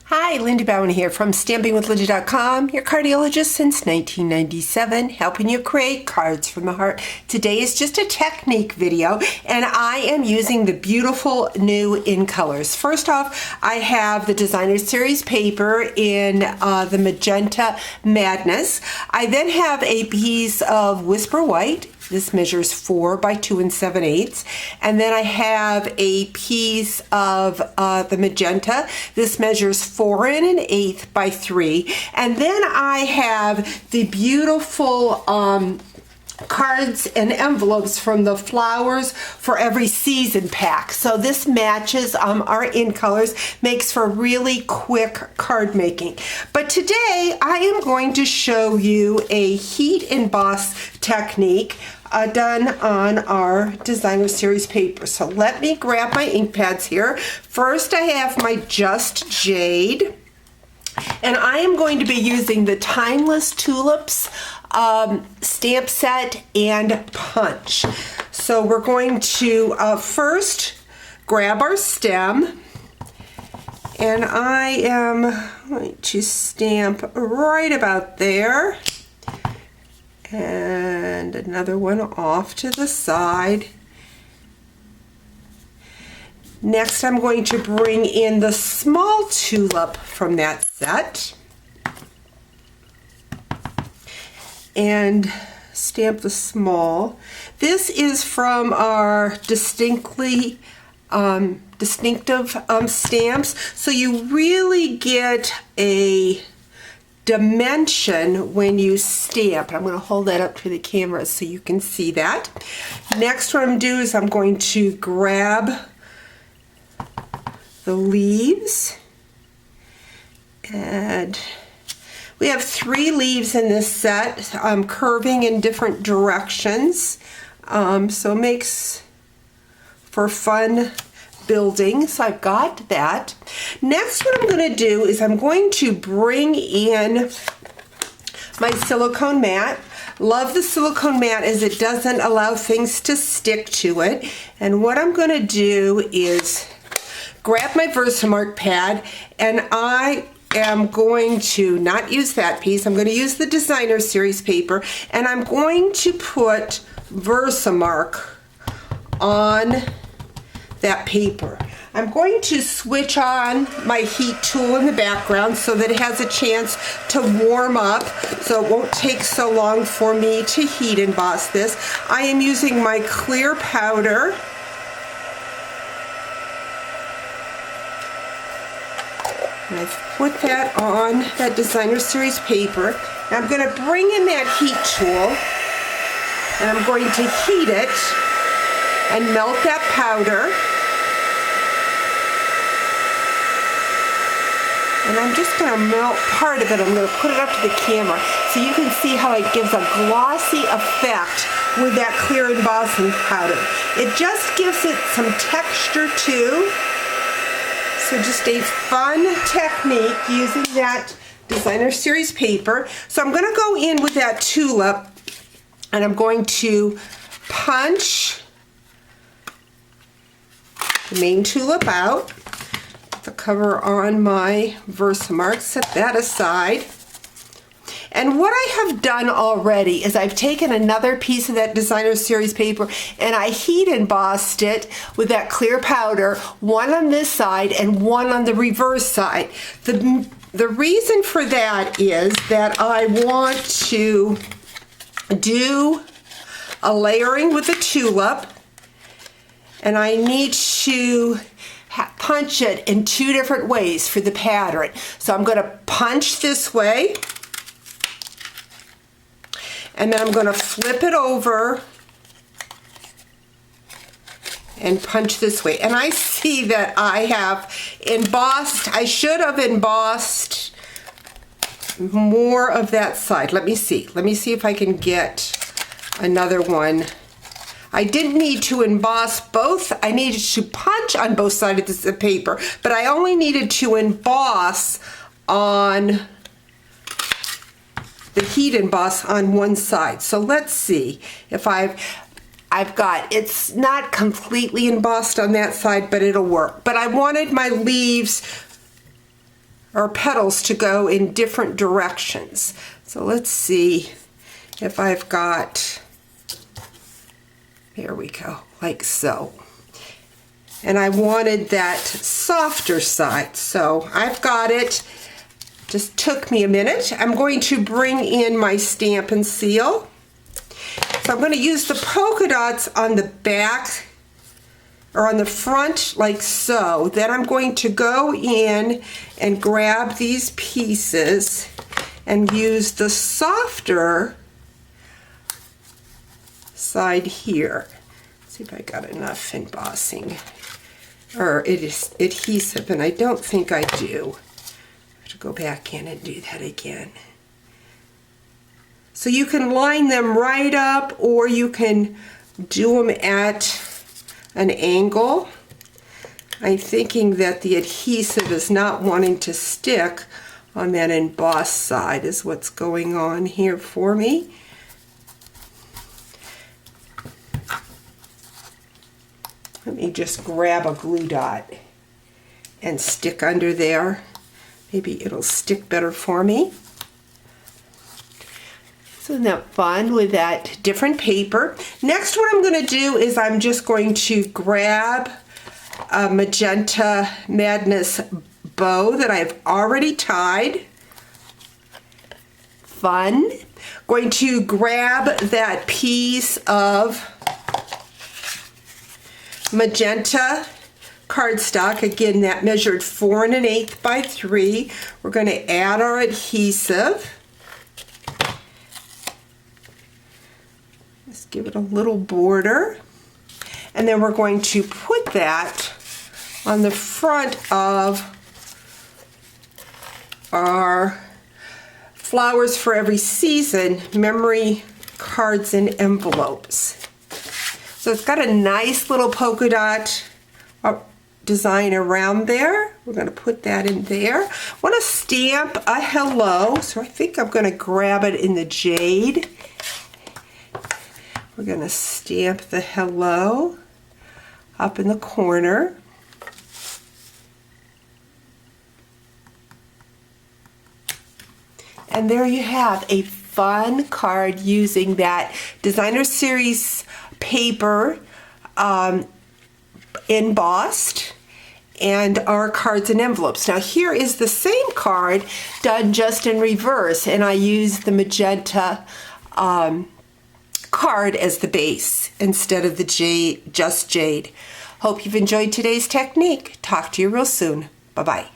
Hi, Linda Bowen here from StampingWithLinda.com, your cardiologist since 1997, helping you create cards from the heart. Today is just a technique video, and I am using the beautiful new in colors. First off, I have the Designer Series paper in the Magenta Madness. I then have a piece of Whisper White. This measures 4 by 2 7/8. And then I have a piece of the magenta. This measures 4 1/8 by 3. And then I have the beautiful cards and envelopes from the Flowers for Every Season pack. So this matches our in colors, makes for really quick card making. But today I am going to show you a heat emboss technique done on our Designer Series paper. So let me grab my ink pads here. First I have my Just Jade, and I am going to be using the Timeless Tulips stamp set and punch. So we're going to first grab our stem, and I am going to stamp right about there, and another one off to the side. Next I'm going to bring in the small tulip from that set and stamp the small. This is from our distinctive stamps, so you really get a dimension when you stamp. I'm going to hold that up to the camera so you can see that. Next, what I'm going to do is I'm going to grab the leaves, and we have 3 leaves in this set, curving in different directions, so it makes for fun building. So I've got that. Next, what I'm going to do is I'm going to bring in my silicone mat. Love the silicone mat as it doesn't allow things to stick to it. And what I'm going to do is grab my Versamark pad, and I am going to not use that piece. I'm going to use the Designer Series paper, and I'm going to put Versamark on that paper. I'm going to switch on my heat tool in the background so that it has a chance to warm up, so it won't take so long for me to heat emboss this. I am using my clear powder, and I've put that on that Designer Series paper. And I'm going to bring in that heat tool, and I'm going to heat it and melt that powder. And I'm just going to melt part of it. I'm going to put it up to the camera so you can see how it gives a glossy effect with that clear embossing powder. It just gives it some texture too. So just a fun technique using that Designer Series paper. So I'm going to go in with that tulip, and I'm going to punch the main tulip out. The cover on my Versamark, set that aside. And what I have done already is I've taken another piece of that Designer Series paper and I heat embossed it with that clear powder, one on this side and one on the reverse side. The reason for that is that I want to do a layering with the tulip, and I need to punch it in 2 different ways for the pattern. So I'm going to punch this way, and then I'm going to flip it over and punch this way. And I see that I have embossed, I should have embossed more of that side. Let me see if I can get another one. I didn't need to emboss both. I needed to punch on both sides of the paper, but I only needed to emboss on the heat emboss on one side. So let's see if I've got, it's not completely embossed on that side, but it'll work. But I wanted my leaves or petals to go in different directions. So let's see if I've got, there we go, like so. And I wanted that softer side, so I've got it. Just took me a minute. I'm going to bring in my stamp and seal. So I'm going to use the polka dots on the back or on the front like so. Then I'm going to go in and grab these pieces and use the softer side here. Let's see if I got enough embossing or it is adhesive, and I don't think I do. I have to go back in and do that again. So you can line them right up, or you can do them at an angle. I'm thinking that the adhesive is not wanting to stick on that embossed side is what's going on here for me. Let me just grab a glue dot and stick under there. Maybe it'll stick better for me. So isn't that fun with that different paper? Next, what I'm going to do is I'm just going to grab a Magenta Madness bow that I've already tied. Fun. Going to grab that piece of magenta cardstock. Again, that measured 4 1/8 by 3. We're going to add our adhesive. Just give it a little border. And then we're going to put that on the front of our Flowers for Every Season memory cards and envelopes. So it's got a nice little polka dot design around there. We're going to put that in there. I want to stamp a hello, so I think I'm going to grab it in the jade. We're going to stamp the hello up in the corner. And there you have a fun card using that Designer Series paper embossed and our cards and envelopes. Now here is the same card done just in reverse, and I use the magenta card as the base instead of the jade, just jade. Hope you've enjoyed today's technique. Talk to you real soon. Bye-bye.